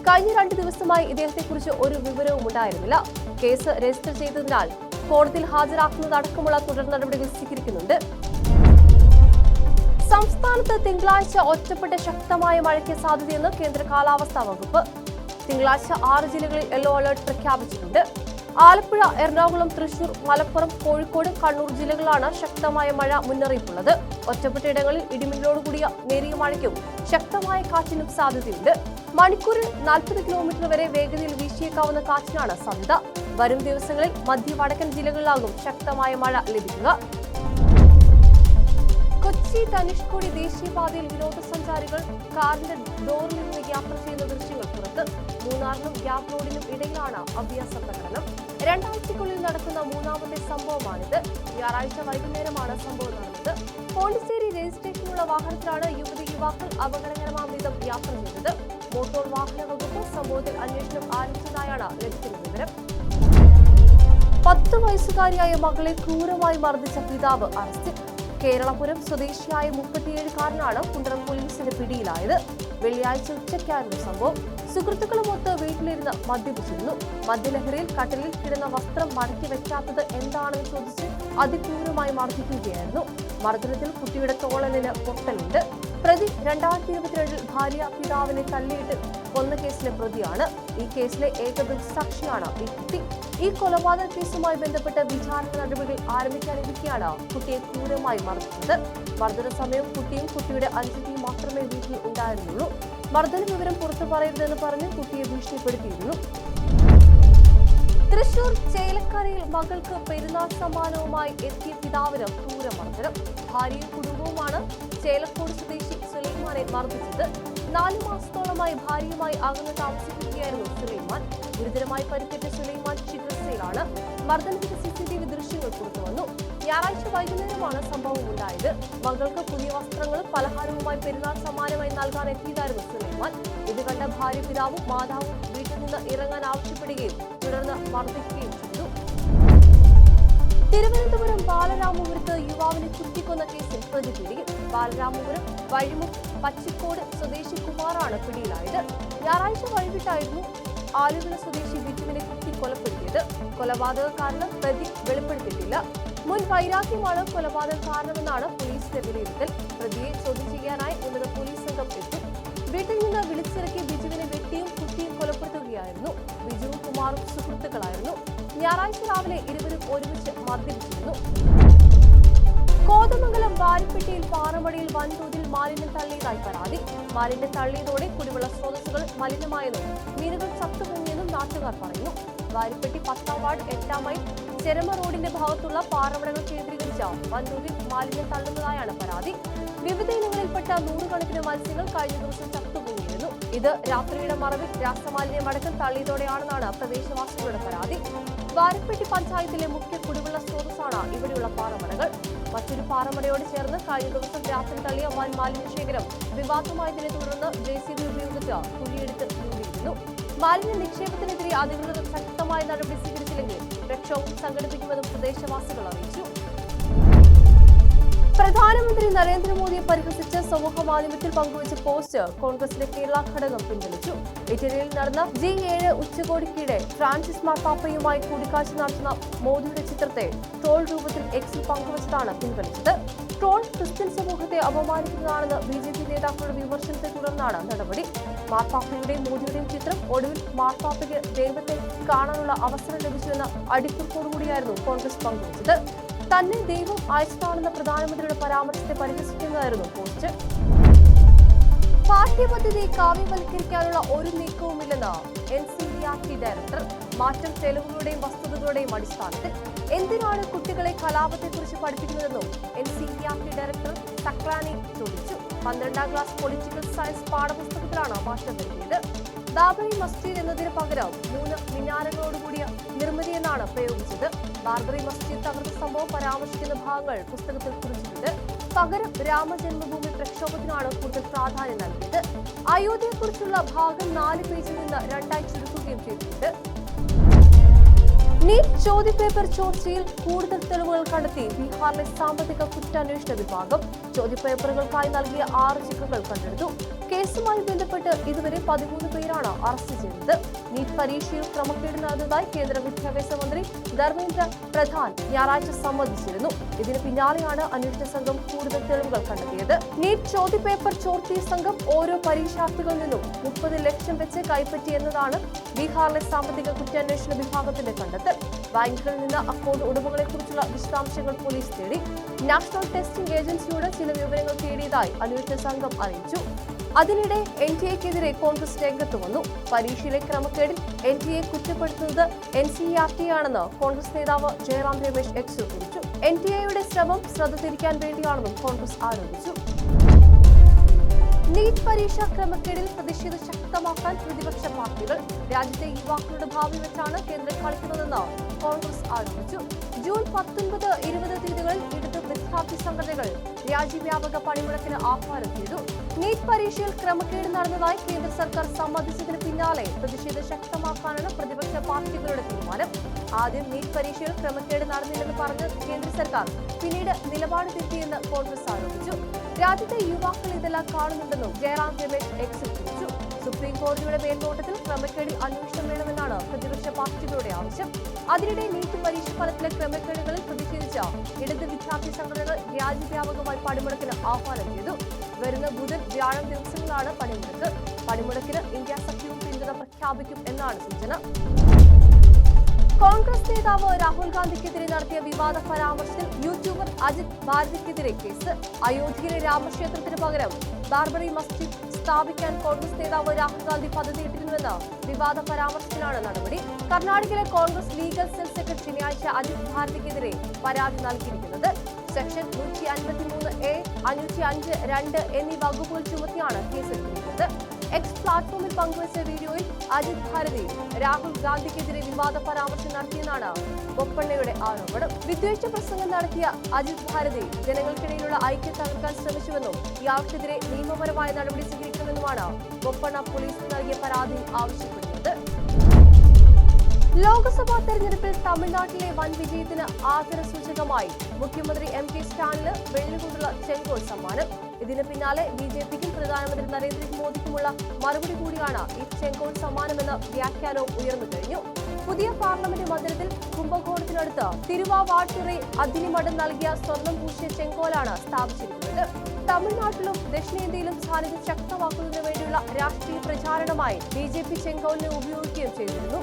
കഴിഞ്ഞ 2 ദിവസമായി ഇദ്ദേഹത്തെക്കുറിച്ച് ഒരു വിവരവും ഉണ്ടായിരുന്നില്ല. കേസ് രജിസ്റ്റർ ചെയ്തതിനാൽ കോടതിയിൽ ഹാജരാക്കുന്നതടക്കമുള്ള തുടർ നടപടികൾ സ്വീകരിക്കുന്നുണ്ട്. സംസ്ഥാനത്ത് തിങ്കളാഴ്ച ഒറ്റപ്പെട്ട ശക്തമായ മഴയ്ക്ക് സാധ്യതയെന്ന് കേന്ദ്ര കാലാവസ്ഥാ വകുപ്പ്. തിങ്കളാഴ്ച 6 ജില്ലകളിൽ യെല്ലോ അലർട്ട് പ്രഖ്യാപിച്ചിട്ടുണ്ട്. ആലപ്പുഴ, എറണാകുളം, തൃശൂർ, മലപ്പുറം, കോഴിക്കോട്, കണ്ണൂർ ജില്ലകളിലാണ് ശക്തമായ മഴ മുന്നറിയിപ്പുള്ളത്. ഒറ്റപ്പെട്ട ഇടങ്ങളിൽ ഇടിമിന്നലോടുകൂടിയ നേരിയ മഴയ്ക്കും ശക്തമായ കാറ്റിനും സാധ്യതയുണ്ട്. മണിക്കൂറിൽ 40 കിലോമീറ്റർ വരെ വേഗതയിൽ വീശിയേക്കാവുന്ന കാറ്റിനാണ് സാധ്യത. വരും ദിവസങ്ങളിൽ മധ്യ വടക്കൻ ജില്ലകളിലാകും ശക്തമായ മഴ ലഭിക്കുക. കൊച്ചി ധനുഷ്കോടി ദേശീയപാതയിൽ വിനോദസഞ്ചാരികൾ കാറിന്റെ ഡോറിൽ നിന്ന് യാത്ര ചെയ്യുന്ന ദൃശ്യങ്ങൾ പുറത്ത്. മൂന്നാറിനും ഗ്യാപ് റോഡിനും ഇടയിലാണ് അഭ്യാസ പ്രകടനം. 2 ആഴ്ചയ്ക്കുള്ളിൽ നടക്കുന്ന 3ാമത്തെ സംഭവമാണിത്. ഞായറാഴ്ച വൈകുന്നേരമാണ് സംഭവം നടന്നത്. പോണ്ടിച്ചേരി രജിസ്ട്രേഷനുള്ള വാഹനത്തിലാണ് യുവാക്കൾ അപകടകരമാം വിധം യാത്ര ചെയ്തത്. മോട്ടോർ വാഹന വകുപ്പ് സംഭവത്തിൽ അന്വേഷണം ആരംഭിച്ചതായാണ് ലഭിക്കുന്ന വിവരം. 10 വയസ്സുകാരിയായ മകളെ ക്രൂരമായി മർദ്ദിച്ച പിതാവ് അറസ്റ്റിൽ. കേരളപുരം സ്വദേശിയായ 37-കാരനാണ് കുണ്ടറ പോലീസിന്റെ പിടിയിലായത്. വെള്ളിയാഴ്ച ഉച്ചയ്ക്കായിരുന്നു സംഭവം. സുഹൃത്തുക്കളുമൊത്ത് വീട്ടിലിരുന്ന് മദ്യപിച്ചിരുന്നു. മദ്യലഹരിയിൽ കട്ടിലിൽ കിടന്ന വസ്ത്രം മടക്കി വെക്കാത്തത് എന്താണെന്ന് ചോദിച്ച് അതിക്രൂരമായി മർദ്ദിക്കുകയായിരുന്നു. മർദ്ദനത്തിൽ കുട്ടിയുടെ തോളലിന് പൊട്ടലുണ്ട്. പ്രതി 2022-ൽ ഭാര്യ പിതാവിനെ തല്ലിയിട്ട് കൊന്ന കേസിലെ പ്രതിയാണ്. ഈ കേസിലെ ഏക ദൃക്സാക്ഷിയാണ് ഈ കുട്ടി. ഈ കൊലപാതക കേസുമായി ബന്ധപ്പെട്ട് വിചാരണ നടപടികൾ ആരംഭിക്കാനിരിക്കെയാണ് കുട്ടിയെ ക്രൂരമായി മർദ്ദിച്ചത്. മർദ്ദന സമയം കുട്ടിയും കുട്ടിയുടെ അനുജത്തിയും മാത്രമേ വീട്ടിൽ ഉണ്ടായിരുന്നുള്ളൂ. മർദ്ദന വിവരം പുറത്തു പറയരുതെന്ന് പറഞ്ഞ് കുട്ടിയെ ഭീഷണിപ്പെടുത്തിയിരുന്നു. തൃശൂർ ചേലക്കരയിൽ മകൾക്ക് പെരുന്നാൾ സമ്മാനവുമായി എത്തിയ പിതാവിന് ക്രൂരമർദ്ദനം. ഭാര്യയും കുടുംബവുമാണ് ചേലക്കോട് സ്വദേശി സുലൈമാനെ മർദ്ദിച്ചത്. 4 മാസത്തോളമായി ഭാര്യയുമായി അകന്ന് താമസിക്കുകയായിരുന്നു സുലൈമാൻ. ഗുരുതരമായി പരിക്കേറ്റ സുലൈമാൻ ചികിത്സയിലാണ്. മർദ്ദനത്തിന്റെ CCTV ദൃശ്യങ്ങൾ പുറത്തുവന്നു. ഞായറാഴ്ച വൈകുന്നേരമാണ് സംഭവം ഉണ്ടായത്. മകൾക്ക് പുതിയ വസ്ത്രങ്ങളും പലഹാരവുമായി പെരുന്നാൾ സമ്മാനമായി നൽകാൻ എത്തിയതായിരുന്നു സുലൈമാൻ. ഇത് കണ്ട ഭാര്യ പിതാവും മാതാവും വീട്ടിൽ നിന്ന് ഇറങ്ങാൻ ആവശ്യപ്പെടുകയും തുടർന്ന് മർദ്ദിക്കുകയും ചെയ്തു. തിരുവനന്തപുരം ബാലരാമപുരത്ത് യുവാവിനെ കുത്തിക്കൊന്ന കേസിൽ പ്രതി പിടിയിൽ. ബാലരാമപുരം വഴിമുക്ക് പച്ചിക്കോട് സ്വദേശി കുമാറാണ് പിടിയിലായത്. ഞായറാഴ്ച വൈകിട്ടായിരുന്നു ആലുവിള സ്വദേശി ബിജുവിനെ കുത്തി കൊലപ്പെടുത്തിയത്. കൊലപാതക കാരണം പ്രതി വെളിപ്പെടുത്തിയിട്ടില്ല. മുൻ വൈരാഗ്യമാണ് കൊലപാതക കാരണമെന്നാണ് പോലീസിന്റെ വിലയിരുത്തൽ. പ്രതിയെ ചോദ്യം ചെയ്യാനായി ഉന്നത പോലീസ് സംഘം എത്തും. വീട്ടിൽ നിന്ന് വിളിച്ചിറക്കി ബിജുവിനെ വെട്ടിയും കുത്തിയും കൊലപ്പെടുത്തുകയായിരുന്നു. ബിജുവും കുമാറും സുഹൃത്തുക്കളായിരുന്നു. ഞായറാഴ്ച രാവിലെ ഇരുവരും ഒരുമിച്ച് മദ്യപിച്ചിരുന്നു. കോതമംഗലം വാരിപ്പെട്ടിയിൽ പാറമടയിൽ വൻതോതിൽ മാലിന്യം തള്ളിയതായി പരാതി. മാലിന്യം തള്ളിയതോടെ കുടിവെള്ള സ്രോതസ്സുകൾ മലിനമായെന്നും മീനുകൾ ചത്തുപൊങ്ങിയെന്നും നാട്ടുകാർ പറയുന്നു. വാരിപ്പെട്ടി 10ാം വാർഡ് 8ാം മൈൽ ചെരമ റോഡിന്റെ ഭാഗത്തുള്ള പാറമടകൾ കേന്ദ്രീകരിച്ച വൻതോതിൽ മാലിന്യം തള്ളുന്നതായാണ് പരാതി. വിവിധ ഇനങ്ങളിൽപ്പെട്ട 100 കണക്കിന് മത്സ്യങ്ങൾ കഴിഞ്ഞ ദിവസം ചത്തുപൊങ്ങിയിരുന്നു. ഇത് രാത്രിയുടെ മറവിൽ രാസമാലിന്യം അടക്കം തള്ളിയതോടെയാണെന്നാണ് പ്രദേശവാസികളുടെ പരാതി. വാരിപ്പെട്ടി പഞ്ചായത്തിലെ മുഖ്യ കുടിവെള്ള സ്രോതസ്സാണ് ഇവിടെയുള്ള പാറമടകൾ. മറ്റൊരു പാറമടയോട് ചേർന്ന് കഴിഞ്ഞ ദിവസം രാത്രി തള്ളിയ വൻ മാലിന്യശേഖരം വിവാദമായതിനെ തുടർന്ന് JCB ഉപയോഗിച്ച് കുഴിയെടുത്ത് മൂടിയിരുന്നു. മാലിന്യ നിക്ഷേപത്തിനെതിരെ അധികൃതർ ശക്തമായ നടപടി സ്വീകരിച്ചില്ലെങ്കിൽ പ്രക്ഷോഭം സംഘടിപ്പിക്കുമെന്നും പ്രദേശവാസികൾ അറിയിച്ചു. പ്രധാനമന്ത്രി നരേന്ദ്രമോദിയെ പരിഹസിച്ച് സമൂഹമാധ്യമത്തിൽ പങ്കുവച്ച പോസ്റ്റ് കോൺഗ്രസിന്റെ കേരള ഘടകം പിൻവലിച്ചു. ഇറ്റലിയിൽ നടന്ന G7 ഉച്ചകോടിക്കിടെ ഫ്രാൻസിസ് മാർപ്പാപ്പയുമായി കൂടിക്കാഴ്ച നടത്തുന്ന മോദിയുടെ ചിത്രത്തെ ട്രോൾ രൂപത്തിൽ എക്സിൽ പങ്കുവച്ചതാണ് പിൻവലിച്ചത്. ട്രോൾ ക്രിസ്ത്യൻ സമൂഹത്തെ അപമാനിക്കുന്നതാണെന്ന് BJP നേതാക്കളുടെ വിമർശനത്തെ തുടർന്നാണ് നടപടി. മാർപ്പാപ്പയുടെയും മോദിയുടെയും ചിത്രം ഒടുവിൽ മാർപ്പാപ്പയ്ക്ക് ദൈവത്തെ കാണാനുള്ള അവസരം ലഭിച്ചുവെന്ന അടിക്കുറിപ്പോടുകൂടിയായിരുന്നു കോൺഗ്രസ് പങ്കുവച്ചത്. തന്നെ ദൈവം അയച്ചതാണെന്ന പ്രധാനമന്ത്രിയുടെ പരാമർശത്തെ പരിഹസിക്കുന്നതായിരുന്നു പോസ്റ്റ്. പാഠ്യപദ്ധതി കാവ്യവൽക്കരിക്കാനുള്ള ഒരു നീക്കവുമില്ലെന്ന് NCERT ഡയറക്ടർ. മാറ്റം തെളിവുകളുടെയും വസ്തുതകളുടെയും അടിസ്ഥാനത്തിൽ. എന്തിനാണ് കുട്ടികളെ കലാപത്തെക്കുറിച്ച് പഠിപ്പിക്കുന്നതെന്നും NCERT ഡയറക്ടർ സക്രാനി ചോദിച്ചു. 12ാം ക്ലാസ് പൊളിറ്റിക്കൽ സയൻസ് പാഠപുസ്തകത്തിലാണ് മാറ്റം വരുത്തിയത്. ബാബറി മസ്ജിദ് എന്നതിന് പകരം 3 മിനാരങ്ങളോടുകൂടിയ നിർമ്മിതിയെന്നാണ് പ്രയോഗിച്ചത്. ബാർബറി മസ്ജിദ് തകർന്ന സംഭവം പരാമർശിക്കുന്ന ഭാഗങ്ങൾ പുസ്തകത്തിൽ കുറിച്ചിട്ടുണ്ട്. പകരം രാമജന്മഭൂമി പ്രക്ഷോഭത്തിനാണ് കൂടുതൽ പ്രാധാന്യം നൽകിയത്. അയോധ്യയെക്കുറിച്ചുള്ള ഭാഗം 4 പേജിൽ നിന്ന് 2 ചുരുക്കുകയും ചെയ്തിട്ടുണ്ട്. നീറ്റ് ചോദ്യപേപ്പർ ചോർച്ചയിൽ കൂടുതൽ തെളിവുകൾ കണ്ടെത്തി ബീഹാറിലെ സാമ്പത്തിക കുറ്റാന്വേഷണ വിഭാഗം. ചോദ്യപേപ്പറുകൾക്കായി നൽകിയ 6 ചെക്കുകൾ കണ്ടെടുത്തു. കേസുമായി ബന്ധപ്പെട്ട് ഇതുവരെ 13 പേരാണ് അറസ്റ്റ് ചെയ്തത്. നീറ്റ് പരീക്ഷയിൽ ക്രമക്കേട് നടന്നതായി കേന്ദ്ര വിദ്യാഭ്യാസ മന്ത്രി ധർമ്മേന്ദ്ര പ്രധാൻ ഞായറാഴ്ച സമ്മതിച്ചിരുന്നു. ഇതിന് പിന്നാലെയാണ് അന്വേഷണ സംഘം കൂടുതൽ തെളിവുകൾ കണ്ടെത്തിയത്. നീറ്റ് ചോദ്യപേപ്പർ ചോർത്തിയ സംഘം ഓരോ പരീക്ഷാർത്ഥികളിൽ നിന്നും 30 ലക്ഷം വെച്ച് കൈപ്പറ്റിയെന്നതാണ് ബീഹാറിലെ സാമ്പത്തിക കുറ്റാന്വേഷണ വിഭാഗത്തിന്റെ കണ്ടെത്തൽ. ബാങ്കുകളിൽ നിന്ന് അക്കൗണ്ട് ഉടമകളെ കുറിച്ചുള്ള വിശദാംശങ്ങൾ പോലീസ് തേടി. നാഷണൽ ടെസ്റ്റിംഗ് ഏജൻസിയോട് ചില വിവരങ്ങൾ തേടിയതായി അന്വേഷണ സംഘം അറിയിച്ചു. അതിനിടെ NTA-ക്കെതിരെ കോൺഗ്രസ് രംഗത്ത് വന്നു. പരീക്ഷയിലെ ക്രമക്കേടിൽ NTA കുറ്റപ്പെടുത്തുന്നത് NCERT ആണെന്ന് കോൺഗ്രസ് നേതാവ് ജയറാം രമേശ് എക്സിൽ കുറിച്ചു. NTA-യുടെ ശ്രമം ശ്രദ്ധ തിരിക്കാൻ വേണ്ടിയാണെന്നും കോൺഗ്രസ് ആരോപിച്ചു. നീറ്റ് പരീക്ഷാ ക്രമക്കേടിൽ പ്രതിഷേധം ശക്തമാക്കാൻ പ്രതിപക്ഷ പാർട്ടികൾ. രാജ്യത്തെ യുവാക്കളുടെ ഭാവി വെച്ചാണ് കേന്ദ്രം കളിക്കുന്നതെന്ന് കോൺഗ്രസ് ആരോപിച്ചു. ജൂൺ 19, 20 തീയതികളിൽ ഇടത് വിദ്യാർത്ഥി സംഘടനകൾ രാജ്യവ്യാപക പണിമുടക്കിന് ആഹ്വാനം ചെയ്തു. നീറ്റ് പരീക്ഷയിൽ ക്രമക്കേട് നടന്നതായി കേന്ദ്ര സർക്കാർ സമ്മതിച്ചതിന് പിന്നാലെ പ്രതിഷേധം ശക്തമാക്കാനാണ് പ്രതിപക്ഷ പാർട്ടികളുടെ തീരുമാനം. ആദ്യം നീറ്റ് പരീക്ഷയിൽ ക്രമക്കേട് നടന്നില്ലെന്ന് പറഞ്ഞ് കേന്ദ്ര സർക്കാർ പിന്നീട് നിലപാട് തിരുത്തിയെന്ന് കോൺഗ്രസ് ആരോപിച്ചു. രാജ്യത്തെ യുവാക്കൾ ഇതെല്ലാം കാണുന്നുണ്ടെന്നും ജയറാം രമേശ് എക്സിൽ കുറിച്ചു. സുപ്രീം കോടതിയുടെ മേൽനോട്ടത്തിൽ ക്രമക്കേടിൽ അന്വേഷണം വേണമെന്നാണ് പ്രതിപക്ഷ പാർട്ടികളുടെ ആവശ്യം. അതിനിടെ നീറ്റ് പരീക്ഷ ഫലത്തിലെ ക്രമക്കേടുകളിൽ പ്രതിഷേധിച്ച ഇടത് വിദ്യാർത്ഥി സംഘടനകൾ രാജ്യവ്യാപകമായി പണിമുടക്കിന് ആഹ്വാനം ചെയ്തു. വരുന്ന ബുധൻ, വ്യാഴം ദിവസങ്ങളാണ് പണിമുടക്ക്. പണിമുടക്കിന് ഇന്ത്യ സഖ്യവും പിന്തുണ പ്രഖ്യാപിക്കും എന്നാണ് സൂചന. കോൺഗ്രസ് നേതാവ് രാഹുൽ ഗാന്ധിക്കെതിരെ നടത്തിയ വിവാദ പരാമർശത്തിൽ യൂട്യൂബർ അജിത് ഭാരതിക്കെതിരെ കേസ്. അയോധ്യയിലെ രാമക്ഷേത്രത്തിന് പകരം ബാർബറി മസ്ജിദ് സ്ഥാപിക്കാൻ കോൺഗ്രസ് നേതാവ് രാഹുൽ ഗാന്ധി പദ്ധതിയിട്ടിരുന്നുവെന്ന വിവാദ പരാമർശത്തിലാണ് നടപടി. കർണാടകയിലെ കോൺഗ്രസ് ലീഗൽ സെൽ സെക്രട്ടറി ശനിയാഴ്ച അജിത് ഭാരതിക്കെതിരെ പരാതി നൽകിയിരിക്കുന്നത്. സെക്ഷൻ 153A, 505(2) എന്നീ വകുപ്പുകൾ ചുമത്തിയാണ് കേസെടുത്തിരിക്കുന്നത്. എക്സ് പ്ലാറ്റ്ഫോമിൽ പങ്കുവച്ച വീഡിയോയിൽ അജിത് ഭാരതി രാഹുൽ ഗാന്ധിക്കെതിരെ വിവാദ പരാമർശം നടത്തിയെന്നാണ് ബൊപ്പണ്ണയുടെ ആരോപണം. വിദ്വേഷ പ്രസംഗം നടത്തിയ അജിത് ഭാരതി ജനങ്ങൾക്കിടയിലുള്ള ഐക്യം തകർക്കാൻ ശ്രമിച്ചുവെന്നും ഇയാൾക്കെതിരെ നിയമപരമായ നടപടി സ്വീകരിക്കണമെന്നുമാണ് ബൊപ്പണ്ണ പോലീസിന് നൽകിയ പരാതിയിൽ ആവശ്യപ്പെടുന്നത്. ലോക്സഭാ തെരഞ്ഞെടുപ്പിൽ തമിഴ്നാട്ടിലെ വൻ വിജയത്തിന് ആദരസൂചകമായി മുഖ്യമന്ത്രി MK സ്റ്റാലിന് വെള്ളികൊണ്ടുള്ള ചെങ്കോൽ സമ്മാനം. ഇതിന് പിന്നാലെ BJPക്കും പ്രധാനമന്ത്രി നരേന്ദ്രമോദിക്കുമുള്ള മറുപടി കൂടിയാണ് ഈ ചെങ്കോൽ സമ്മാനമെന്ന വ്യാഖ്യാനവും ഉയർന്നു കഴിഞ്ഞു. പുതിയ പാർലമെന്റ് മന്ദിരത്തിൽ കുംഭകോണത്തിനടുത്ത് തിരുവാവാട്ടുറൈ അഗ്നിമഠം നൽകിയ സ്വർണം പൂശിയ ചെങ്കോലാണ് സ്ഥാപിച്ചിരിക്കുന്നത്. തമിഴ്നാട്ടിലും ദക്ഷിണേന്ത്യയിലും സാന്നിധ്യം ശക്തമാക്കുന്നതിനു വേണ്ടിയുള്ള രാഷ്ട്രീയ പ്രചാരണമായി BJP ചെങ്കോലിനെ ഉപയോഗിക്കുകയും ചെയ്തിരുന്നു.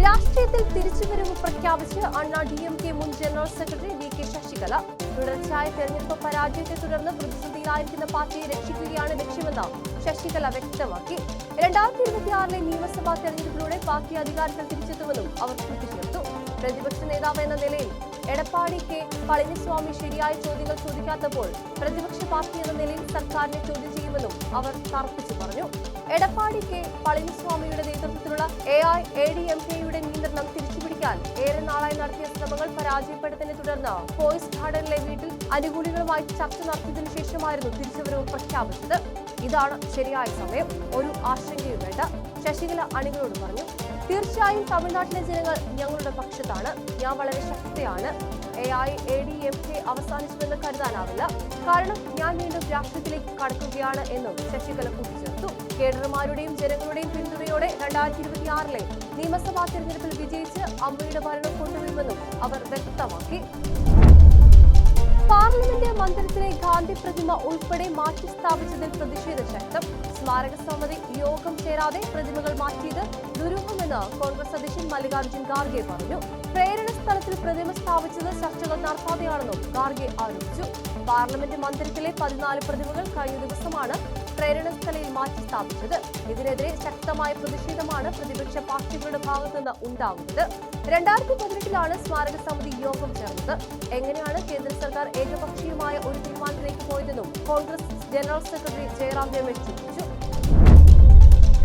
രാഷ്ട്രീയത്തിൽ തിരിച്ചുവരവ് പ്രഖ്യാപിച്ച് DMK മുൻ ജനറൽ സെക്രട്ടറി VK ശശികല. തുടർച്ചയായ തെരഞ്ഞെടുപ്പ് പരാജയത്തെ തുടർന്ന് പ്രതിസന്ധിയിലായിരിക്കുന്ന പാർട്ടിയെ രക്ഷിക്കുകയാണ് ലക്ഷ്യമെന്ന് ശശികല വ്യക്തമാക്കി. 2026 നിയമസഭാ തെരഞ്ഞെടുപ്പിലൂടെ പാർട്ടി അധികാരത്തിൽ തിരിച്ചെത്തുമെന്നും അവർ കൂട്ടിച്ചേർത്തു. പ്രതിപക്ഷ നേതാവ് എന്ന നിലയിൽ എടപ്പാടി K പളനിസ്വാമി ശരിയായ ചോദ്യങ്ങൾ ചോദിക്കാത്തപ്പോൾ പ്രതിപക്ഷ പാർട്ടി എന്ന നിലയിൽ സർക്കാരിനെ ചോദ്യം ചെയ്യുമെന്നും അവർ തർക്കിച്ചു പറഞ്ഞു. എടപ്പാടി K പളനിസ്വാമിയുടെ നേതൃത്വത്തിലുള്ള AIADMKയുടെ നിയന്ത്രണം തിരിച്ചുപിടിക്കാൻ ഏറെ നാളായി നടത്തിയ ശ്രമങ്ങൾ പരാജയപ്പെട്ടതിനെ തുടർന്ന് പോയിസ് ഗാർഡനിലെ വീട്ടിൽ അനുകൂലികളുമായി ചർച്ച നടത്തിയതിനു ശേഷമായിരുന്നു തിരിച്ചുവരവ് പ്രഖ്യാപിച്ചത്. ഇതാണ് ശരിയായ സമയം, ഒരു ആശങ്കയും വേണ്ട, ശശികല അണികളോട് പറഞ്ഞു. തീർച്ചയായും തമിഴ്നാട്ടിലെ ജനങ്ങൾ ഞങ്ങളുടെ പക്ഷത്താണ്. ഞാൻ വളരെ ശക്തിയാണ്. AIADMK അവസാനിച്ചുവെന്ന് കരുതാനാവില്ല. കാരണം ഞാൻ വീണ്ടും രാഷ്ട്രീയത്തിലേക്ക് കടക്കുകയാണ് എന്നും ശശികല കൂട്ടിച്ചേർത്തു. കേഡർമാരുടെയും ജനങ്ങളുടെയും പിന്തുണയോടെ 2026 നിയമസഭാ തെരഞ്ഞെടുപ്പിൽ വിജയിച്ച് അമ്മയുടെ ഭരണം കൊണ്ടുവരുമെന്നും അവർ വ്യക്തമാക്കി. പാർലമെന്റ് മന്ദിരത്തിലെ ഗാന്ധി പ്രതിമ ഉൾപ്പെടെ മാറ്റി സ്ഥാപിച്ചതിൽ പ്രതിഷേധം ശക്തം. സ്മാരക സമിതി യോഗം ചേരാതെ പ്രതിമകൾ മാറ്റിയത് ദുരൂഹമെന്ന് കോൺഗ്രസ് അധ്യക്ഷൻ മല്ലികാർജ്ജുൻ ഖാർഗെ പറഞ്ഞു. പ്രേരണ സ്ഥലത്തിൽ പ്രതിമ സ്ഥാപിച്ചത് ചർച്ചകൾ നടത്താതെയാണെന്നും ഖാർഗെ ആരോപിച്ചു. പാർലമെന്റ് മന്ദിരത്തിലെ 14 പ്രതിമകൾ കഴിഞ്ഞ ദിവസമാണ് പ്രേരണ സ്ഥലയിൽ മാറ്റി സ്ഥാപിച്ചത്. ഇതിനെതിരെ ശക്തമായ പ്രതിഷേധമാണ് പ്രതിപക്ഷ പാർട്ടികളുടെ ഭാഗത്തുനിന്ന് ഉണ്ടാകുന്നത്. 2018 സ്മാരക സമിതി യോഗം ചേർന്നത്. എങ്ങനെയാണ് കേന്ദ്ര സർക്കാർ ഏകപക്ഷീയമായ ഒരു തീരുമാനത്തിലേക്ക് പോയതെന്നും കോൺഗ്രസ് ജനറൽ സെക്രട്ടറി ജയറാം രമേശ് ചോദിച്ചു.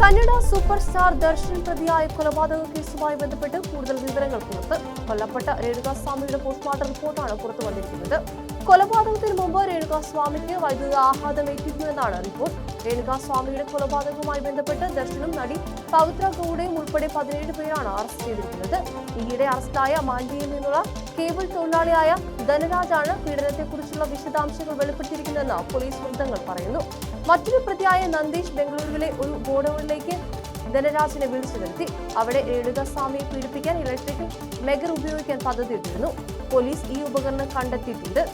കന്നഡ സൂപ്പർ സ്റ്റാർ ദർശൻ പ്രതിയായ കൊലപാതക കേസുമായി ബന്ധപ്പെട്ട് കൂടുതൽ വിവരങ്ങൾ പുറത്ത്. കൊല്ലപ്പെട്ട രേണുകാസ്വാമിയുടെ പോസ്റ്റ്മോർട്ടം റിപ്പോർട്ടാണ് പുറത്തു വന്നിരിക്കുന്നത്. കൊലപാതകത്തിന് മുമ്പ് രേണുകാസ്വാമിക്ക് വൈദ്യുത ആഘാതം ഏറ്റിരുന്നുവെന്നാണ് റിപ്പോർട്ട്. രേണുകാസ്വാമിയുടെ കൊലപാതകവുമായി ബന്ധപ്പെട്ട് ദർശനും നടി പവിത്ര ഗൌഡയും ഉൾപ്പെടെ 17 പേരാണ് അറസ്റ്റ് ചെയ്തിരിക്കുന്നത്. ഈയിടെ അറസ്റ്റിലായ മാൻഡിയിൽ നിന്നുള്ള കേബിൾ തൊഴിലാളിയായ ധനരാജാണ് പീഡനത്തെക്കുറിച്ചുള്ള വിശദാംശങ്ങൾ വെളിപ്പെടുത്തിയിരിക്കുന്നതെന്ന് പോലീസ് വൃത്തങ്ങൾ പറയുന്നു. മറ്റൊരു പ്രതിയായ നന്ദീഷ് ബംഗളൂരുവിലെ ഒരു ഗോഡൌണിലേക്ക് ധനരാജിനെ വിളിച്ചു വരുത്തി. അവിടെ രേണുകാസ്വാമിയെ പീഡിപ്പിക്കാൻ ഇലക്ട്രിക് മെഗർ ഉപയോഗിക്കാൻ പദ്ധതിയിട്ടിരുന്നു. പോലീസ് ഈ ഉപകരണം കണ്ടെത്തിയിട്ടുണ്ട്.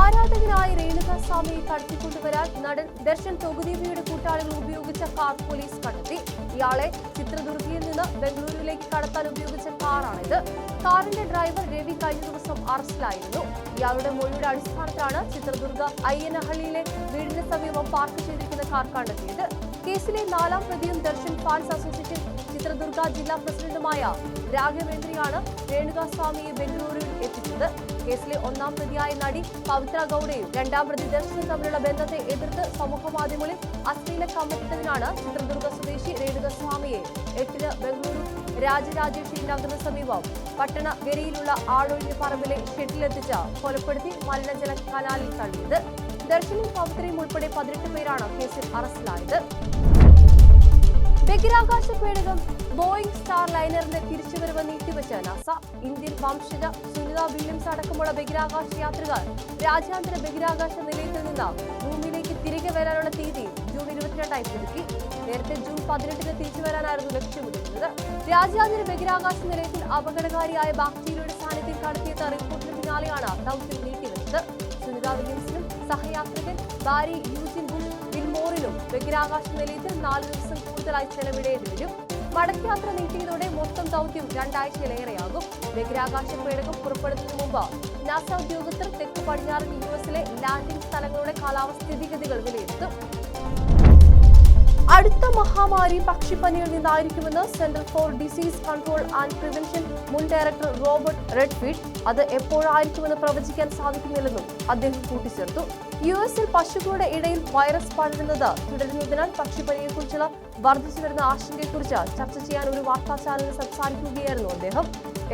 ആരാധകനായി രേണുകാസ്വാമിയെ കടത്തിക്കൊണ്ടുവരാൻ നടൻ ദർശൻ തൊഗുദേവിയുടെ കൂട്ടാളികൾ ഉപയോഗിച്ച കാർ പോലീസ് കണ്ടെത്തി. ഇയാളെ ചിത്രദുർഗയിൽ നിന്ന് ബംഗളൂരുവിലേക്ക് കടത്താൻ ഉപയോഗിച്ച കാറാണിത്. കാറിന്റെ ഡ്രൈവർ രവി കഴിഞ്ഞ ദിവസം അറസ്റ്റിലായിരുന്നു. ഇയാളുടെ മൊഴിയുടെ അടിസ്ഥാനത്തിലാണ് ചിത്രദുർഗ അയ്യനഹള്ളിയിലെ വീടിന് സമീപം പാർക്ക് ചെയ്തിരിക്കുന്ന കാർ കണ്ടെത്തിയത്. കേസിലെ 4ാം പ്രതിയും ദർശൻ ഫാൻസ് അസോസിയേഷൻ ചിത്രദുർഗ ജില്ലാ പ്രസിഡന്റുമായ രാഘവേന്ദ്രയാണ് രേണുകാസ്വാമിയെ ബംഗളൂരുവിൽ എത്തിച്ചത്. കേസിലെ 1ാം പ്രതിയായ നടി പവിത്ര ഗൌഡയും 2ാം പ്രതി ദർശനും തമ്മിലുള്ള ബന്ധത്തെ എതിർത്ത് സമൂഹമാധ്യമങ്ങളിൽ അശ്ലീല കമന്റിട്ടതിനാണ് ചിത്രദുർഗ സ്വദേശി രേണുകാസ്വാമിയെ 8-ന് ബംഗളൂരു രാജരാജേശ്വരി നഗറിന് സമീപം പട്ടണഗരിയിലുള്ള ആളൊഴിഞ്ഞ പറമ്പിലെ ഷെഡിലെത്തിച്ച് കൊലപ്പെടുത്തി മലിനജല കനാലിൽ തള്ളിയത്. ദർശനും പവിത്രയും ഉൾപ്പെടെ 18 പേരാണ് കേസിൽ അറസ്റ്റിലായത്. ബഹിരാകാശ പേടകം ബോയിംഗ് സ്റ്റാർ ലൈനറിന്റെ തിരിച്ചുവരവ് നീട്ടിവെച്ച നാസ. ഇന്ത്യൻ വംശജ സുനിത വില്യംസ് അടക്കമുള്ള ബഹിരാകാശ യാത്രികർ രാജ്യാന്തര ബഹിരാകാശ നിലയത്തിൽ നിന്ന് ഭൂമിയിലേക്ക് തിരികെ വരാനുള്ള തീയതി ജൂൺ 22 പുതുക്കി. നേരത്തെ ജൂൺ 18-ന് തിരിച്ചു വരാനായിരുന്നു ലക്ഷ്യമിടുന്നത്. രാജ്യാന്തര ബഹിരാകാശ നിലയത്തിൽ അപകടകാരിയായ ബാക്ടീരിയയുടെ സാന്നിധ്യം കണ്ടെത്തിയ റിപ്പോർട്ടിന് പിന്നാലെയാണ് ദൗത്യം നീട്ടിവെച്ചത്. സുനിത വില്യംസിനും സഹയാത്രികൻ ബാരി യൂജിൻ ബുഷ് വിൽമോറിനും ബഹിരാകാശ നിലയത്തിൽ 4 ദിവസം കൂടുതലായി ചെലവിടേണ്ടി വരും. മടക്കയാത്ര നീട്ടിയതോടെ മൊത്തം ദൗത്യം 2 ആഴ്ചയിലേറെയാകും. ബഹിരാകാശ പേടകം പുറപ്പെടുന്നതിന് മുമ്പ് നാസ ഉദ്യോഗസ്ഥർ തെക്ക് പടിഞ്ഞാറൻ യുഎസിലെ ലാൻഡിംഗ് സ്ഥലങ്ങളുടെ കാലാവസ്ഥിതിഗതികൾ വിലയിരുത്തും. അടുത്ത മഹാമാരി പക്ഷിപ്പനിയിൽ നിന്നായിരിക്കുമെന്ന് centre for disease control and prevention മുൻ ഡയറക്ടർ റോബർട്ട് റെഡ്ഫീൽഡ്. അത് എപ്പോഴായിരിക്കുമെന്ന് പ്രവചിക്കാൻ സാധിക്കുന്നില്ലെന്നും അദ്ദേഹം കൂട്ടിച്ചേർത്തു. യുഎസിൽ പശുക്കളുടെ ഇടയിൽ വൈറസ് പടരുന്നത് തുടരുന്നതിനാൽ പക്ഷിപ്പനിയെക്കുറിച്ചുള്ള വർദ്ധിച്ചുവരുന്ന ആശങ്കയെക്കുറിച്ച് ചർച്ച ചെയ്യാൻ ഒരു വാർത്താ ചാനലിൽ സംസാരിക്കുകയായിരുന്നു അദ്ദേഹം.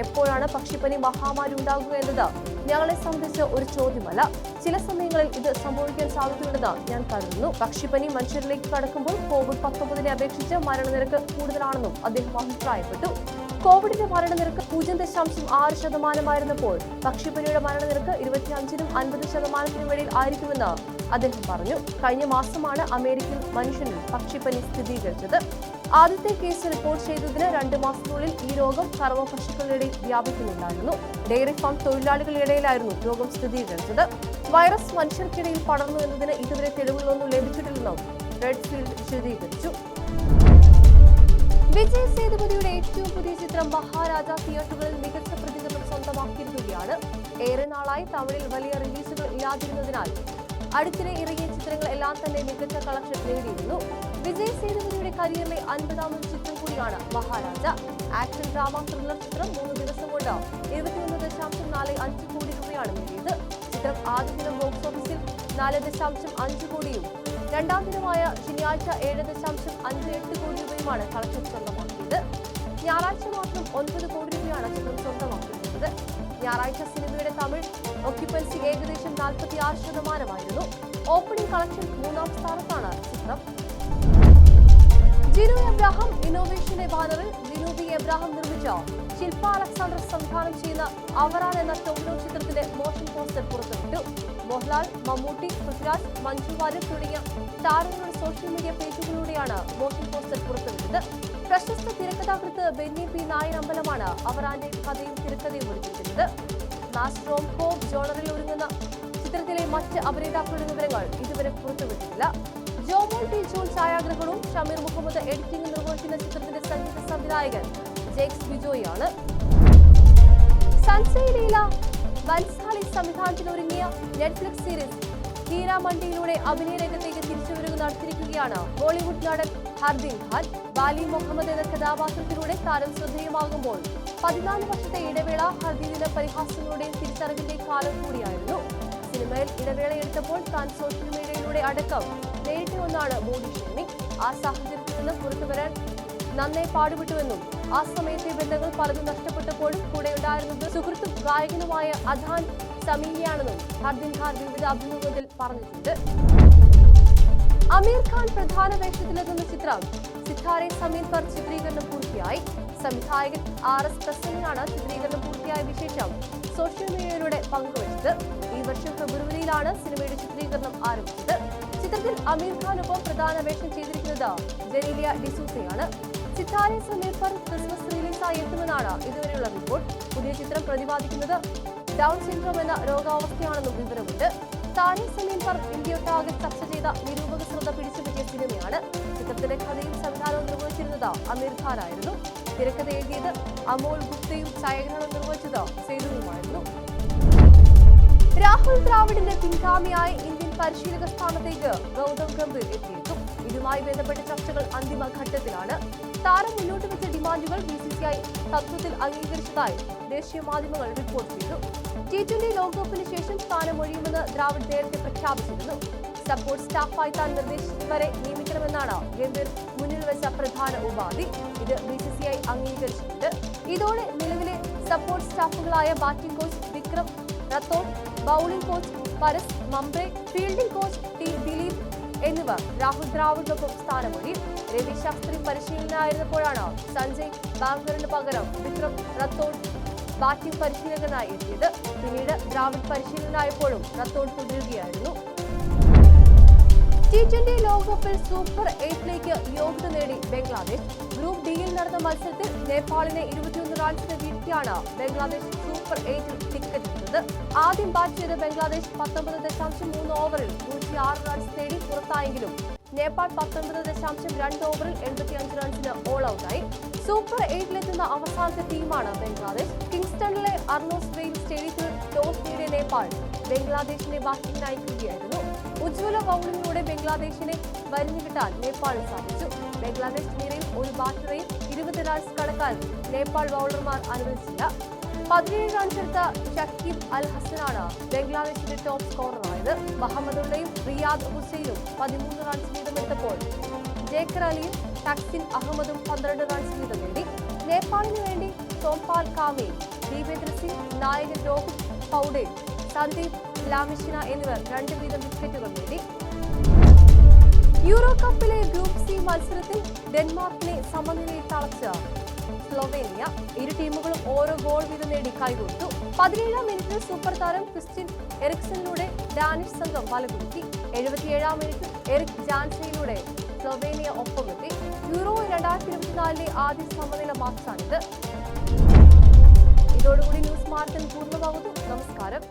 എപ്പോഴാണ് പക്ഷിപ്പനി മഹാമാരി ഉണ്ടാകുക എന്നത് ഞങ്ങളെ സംബന്ധിച്ച് ഒരു ചോദ്യമല്ല. ചില സമയങ്ങളിൽ ഇത് സംഭവിക്കാൻ സാധ്യതയുണ്ടെന്ന് ഞാൻ കരുതുന്നു. പക്ഷിപ്പനി മനുഷ്യരിലേക്ക് കടക്കുമ്പോൾ COVID-19 അപേക്ഷിച്ച് മരണനിരക്ക് കൂടുതലാണെന്നും അദ്ദേഹം അഭിപ്രായപ്പെട്ടു. കോവിഡിന്റെ മരണനിരക്ക് 0.6% പക്ഷിപ്പനിയുടെ മരണനിരക്ക് 25-നും 50% ഇടയിൽ ആയിരിക്കുമെന്ന് അദ്ദേഹം പറഞ്ഞു. കഴിഞ്ഞ മാസമാണ് അമേരിക്കയിൽ മനുഷ്യനിൽ പക്ഷിപ്പനി സ്ഥിരീകരിച്ചത്. ആദ്യത്തെ കേസ് റിപ്പോർട്ട് ചെയ്തതിന് 2 മാസത്തിനുള്ളിൽ ഈ രോഗം കറവ പശുക്കളുടെ വ്യാപിക്കുന്നുണ്ടായിരുന്നു. ഡയറി ഫാം തൊഴിലാളികളുടെ ഇടയിലായിരുന്നു രോഗം സ്ഥിരീകരിച്ചത്. വൈറസ് മനുഷ്യർക്കിടയിൽ പടർന്നു എന്നതിന് ഇതുവരെ തെളിവുകളൊന്നും ലഭിച്ചിട്ടില്ലെന്നും റെഡ്ഫീൽഡ് വിശദീകരിച്ചു. വിജയ് സേതുപതിയുടെ ഏറ്റവും പുതിയ ചിത്രം മഹാരാജ തിയേറ്ററുകളിൽ മികച്ച പ്രതികരണം സ്വന്തമാക്കിയിരിക്കുകയാണ്. ഏറെ നാളായി തമിഴിൽ വലിയ റിലീസുകൾ ഇല്ലാതിരുന്നതിനാൽ അടുത്തിടെ ഇറങ്ങിയ ചിത്രങ്ങൾ എല്ലാം തന്നെ മികച്ച കളക്ഷൻ നേടിയിരുന്നു. വിജയ് സേതുപതിയുടെ കരിയറിലെ 50ാമത് ചിത്രം കൂടിയാണ് മഹാരാജ. ആക്ഷൻ ഡ്രാമ ത്രില്ലർ ചിത്രം 3 ദിവസം കൊണ്ട് 21.45 കോടി രൂപയാണ് നേടിയത്. ചിത്രം ആദ്യ ദിനം ബോക്സ് ഓഫീസിൽ 4.5 കോടിയും 2ാം ദിനമായ ശനിയാഴ്ച 7.58 കോടി രൂപയുമാണ് കളക്ഷൻ സ്വന്തമാക്കിയത്. ഞായറാഴ്ച മാത്രം 9 കോടി രൂപയാണ് ചിത്രം സ്വന്തമാക്കിയിരുന്നത്. ഞായറാഴ്ച സിനിമയുടെ തമിഴ് ഒക്യുപ്പൻസി ഏകദേശം 46%. ഓപ്പണിംഗ് കളക്ഷൻ 3ാം സ്ഥാനത്താണ് ചിത്രം. ജിനു എബ്രാഹാം ഇന്നോവേഷന്റെ ബാനറിൽ ജിനു ബി എബ്രാഹാം നിർമ്മിച്ച ശില്പ അലക്സാണ്ടർ സംവിധാനം ചെയ്യുന്ന അവറാൻ എന്ന ടോവിനോ ചിത്രത്തിന്റെ മോഷൻ പോസ്റ്റർ പുറത്തുവിട്ടു. മോഹൻലാൽ, മമ്മൂട്ടി, പൃഥ്വിരാജ്, മഞ്ജു വാര്യർ തുടങ്ങിയ താരങ്ങളുടെ സോഷ്യൽ മീഡിയ പേജുകളിലൂടെയാണ് മോഷൻ പോസ്റ്റർ പുറത്തുവിട്ടത്. പ്രശസ്ത തിരക്കഥാകൃത്ത് ബെന്നി പി നായർ അമ്പലമാണ് അവറാന്റെ കഥയും തിരക്കഥയും ഒരുക്കിയിരിക്കുന്നത്. മാസ് റോം കോം ജോണറിൽ ഒരുങ്ങുന്ന ചിത്രത്തിലെ മറ്റ് അഭിനേതാക്കളുടെ വിവരങ്ങൾ ഇതുവരെ പുറത്തുവിട്ടിട്ടില്ല. ജോമോൾ ടി ജോൺ ഛായാഗ്രഹണവും ഷമീർ മുഹമ്മദ് എഡിറ്റിംഗും നിർവഹിക്കുന്ന ചിത്രത്തിന്റെ സംഗീത സംവിധായകൻ ജെയ്ക്സ് ബിജോയാണ്. സൻസൈ ലീല ബൻസാലി സംവിധാനത്തിൽ ഒരുങ്ങിയ നെറ്റ്ഫ്ലിക്സ് സീരീസ് ഹീരാമണ്ടിയിലൂടെ അഭിനയ രംഗത്തേക്ക് തിരിച്ചുവരവ് നടത്തിയിരിക്കുകയാണ് ബോളിവുഡ് നടൻ ഹർദീൻ ഖാൻ. ബാലി മുഹമ്മദ് എന്ന കഥാപാത്രത്തിലൂടെ താരം ശ്രദ്ധേയമാകുമ്പോൾ 14 വർഷത്തെ ഇടവേള ഹർദീനിന് പരിഹാസങ്ങളുടെയും തിരിച്ചറിവിന്റെ കാലം കൂടിയായിരുന്നു. സിനിമയിൽ ഇടവേളയെടുത്തപ്പോൾ താൻ സോഷ്യൽ മീഡിയയിലൂടെ അടക്കം നേരിട്ട് ഒന്നാണ് ബോഡി ഷേമിംഗ്. ആ സാഹചര്യത്തിൽ നിന്ന് പുറത്തുവരാൻ നന്നേ പാടുപെട്ടുവെന്നും ആ സമയത്തെ ബന്ധങ്ങൾ പലതും നഷ്ടപ്പെട്ടപ്പോഴും കൂടെ ഉണ്ടായിരുന്നത് സുഹൃത്തും ഗായകനുമായ അദാൻ സമീനിയാണെന്നും ഹർദിൻ ഖാൻ വിവിധ അഭിമുഖത്തിൽ പറഞ്ഞിട്ടുണ്ട്. അമീർ ഖാൻ പ്രധാന വേഷത്തിലെത്തുന്ന ചിത്രം സിത്താരെ സമീൻ പർ ചിത്രീകരണം പൂർത്തിയായി. സംവിധായകൻ RS പ്രസന്നനാണ് ചിത്രീകരണം പൂർത്തിയായ വിശേഷം സോഷ്യൽ മീഡിയയിലൂടെ പങ്കുവച്ചത്. ഈ വർഷം ഫെബ്രുവരിയിലാണ് സിനിമയുടെ ചിത്രീകരണം ആരംഭിച്ചത്. ചിത്രത്തിൽ അമീർ ഖാനൊപ്പം പ്രധാന വേഷം ചെയ്തിരിക്കുന്നത് ജനീലിയ ഡിസൂസയാണ്. സിത്താരെ സമീൻ പർ ക്രിസ്മസ് റിലീസായി എത്തുമെന്നാണ് ഇതുവരെയുള്ള റിപ്പോർട്ട്. പുതിയ ചിത്രം പ്രതിപാദിക്കുന്നത് ഡൗൺ സിൻഡ്രോം എന്ന രോഗാവസ്ഥയാണെന്നും വിവരമുണ്ട്. താരെ സമീൻ പർ ഇന്ത്യയൊട്ടാകെ ചർച്ച ചെയ്ത നിരൂപക ശ്രദ്ധ പിടിച്ചുപറ്റിയ സിനിമയാണ്. ചിത്രത്തിന്റെ കഥയും സംവിധാനവും നിർവഹിച്ചിരുന്നത് അമീർ ഖാനായിരുന്നു. തിരക്കഥ എഴുതിയത് അമോൽ ഗുപ്തയും ഛായാഗ്രഹണം നിർവഹിച്ചത് സേതുവുമായിരുന്നു. രാഹുൽ ദ്രാവിഡിന്റെ പിൻഗാമിയായ ഇന്ത്യൻ പരിശീലക സ്ഥാനത്തേക്ക് ഗൗതം ഗംഭീർ എത്തിയേക്കും. ഇതുമായി ബന്ധപ്പെട്ട ചർച്ചകൾ അന്തിമഘട്ടത്തിലാണ്. താരം മുന്നോട്ട് വെച്ച ഡിമാൻഡുകൾ BCCI തത്വത്തിൽ അംഗീകരിച്ചതായി ദേശീയ മാധ്യമങ്ങൾ റിപ്പോർട്ട് ചെയ്തു. T20 ലോകകപ്പിന് ശേഷം സ്ഥാനമൊഴിയുമെന്ന് ദ്രാവിഡ് നേരത്തെ പ്രഖ്യാപിച്ചിരുന്നു. സപ്പോർട്ട് സ്റ്റാഫായി താൻ നിർദ്ദേശിച്ചവരെ നിയമിക്കണമെന്നാണ് ഗംഭീർ മുന്നിൽ വെച്ച പ്രധാന ഉപാധി. ഇത് BCCI അംഗീകരിച്ചിട്ടുണ്ട്. ഇതോടെ നിലവിലെ സപ്പോർട്ട് സ്റ്റാഫുകളായ batting coach Vikram Rathour, bowling coach Paras Mhambrey, fielding coach T Dilip എന്നിവർ രാഹുൽ ദ്രാവിഡിനൊപ്പം സ്ഥാനമൊഴിയും. രവി ശാസ്ത്രി പരിശീലകനായിരുന്നപ്പോഴാണ് സഞ്ജയ് ബാങ്കറിന് പകരം വിക്രം റത്തോഡ് ബാറ്റിംഗ് പരിശീലകനായി എത്തിയത്. പിന്നീട് ദ്രാവിഡ് പരിശീലകനായപ്പോഴും റത്തോഡ് തുടരുകയായിരുന്നു. T20 ലോകകപ്പിൽ സൂപ്പർ 8ലേക്ക് യോഗ്യത നേടി ബംഗ്ലാദേശ്. ഗ്രൂപ്പ് ഡിയിൽ നടന്ന മത്സരത്തിൽ നേപ്പാളിനെ 21 റൺസിന് വീഴ്ത്തിയാണ് ബംഗ്ലാദേശ് സൂപ്പർ 8ൽ ടിക്കറ്റ് എടുത്തത്. ആദ്യം ബാറ്റ് ചെയ്ത ബംഗ്ലാദേശ് 19.3 ഓവറിൽ 106 റൺസ് നേടി പുറത്തായെങ്കിലും നേപ്പാൾ 19.2 ഓവറിൽ 85 റൺസിന് ഓൾ ഔട്ടായി. സൂപ്പർ 8ലെത്തുന്ന അവസാനത്തെ ടീമാണ് ബംഗ്ലാദേശ്. കിങ്സ്റ്റണിലെ അർണോസ് വെയിൽ സ്റ്റേഡിയത്തിൽ ടോസ് നേടിയ നേപ്പാൾ ബംഗ്ലാദേശിനെ ബാറ്റിംഗിന് അയക്കുകയായിരുന്നു. ഉജ്ജ്വല ബൌളിംഗിലൂടെ ബംഗ്ലാദേശിനെ വരിഞ്ഞു കിട്ടാൻ നേപ്പാളിന് സാധിച്ചു. ബംഗ്ലാദേശ് നിരയിൽ ഒരു ബാറ്ററെയും 20 റൺസ് കടക്കാൻ നേപ്പാൾ ബൌളർമാർ അനുവദിച്ചില്ല. 17 റൺസ് എടുത്ത ഷക്കീബ് അൽ ഹസനാണ് ബംഗ്ലാദേശിന്റെ ടോപ്പ് സ്കോററായത്. മുഹമ്മദുള്ളയും റിയാദ് ഹുസൈനും 13 റൺസ് വീതമെടുത്തപ്പോൾ ജേക്കർ അലിയും തക്സിൻ അഹമ്മദും 12 റൺസ് വീതം നേടി. നേപ്പാളിന് വേണ്ടി സോംപാൽ കാമെ, ദീപേന്ദ്ര സിംഗ്, നായകൻ രോഹിത് പൗഡെ, സന്ദീപ് ലാമിഷിന എന്നിവർ 2 വീതം വിക്കറ്റുകൾ നേടി. യൂറോ കപ്പിലെ ഗ്രൂപ്പ് C മത്സരത്തിൽ ഡെൻമാർക്കിനെ സമനിലയിൽ തളച്ച സ്ലൊവേനിയ. ഇരു ടീമുകളും ഓരോ ഗോൾ വീതം നേടി കൈകൊടുത്തു. 17-ാം മിനിറ്റിൽ സൂപ്പർ താരം ക്രിസ്റ്റ്യൻ എറിക്സണിലൂടെ ഡാനിഷ് സംഘം വലകുലുക്കി. 77-ാം മിനിറ്റിൽ എറിക് ജാൻസയിലൂടെ സ്ലൊവേനിയ ഒപ്പമെത്തി. യൂറോ 2024 ആദ്യ സമനില മാച്ചാണിത്. ഇതോടുകൂടി ന്യൂസ് മാരത്തൺ പൂർണ്ണമാകുന്നു. നമസ്കാരം.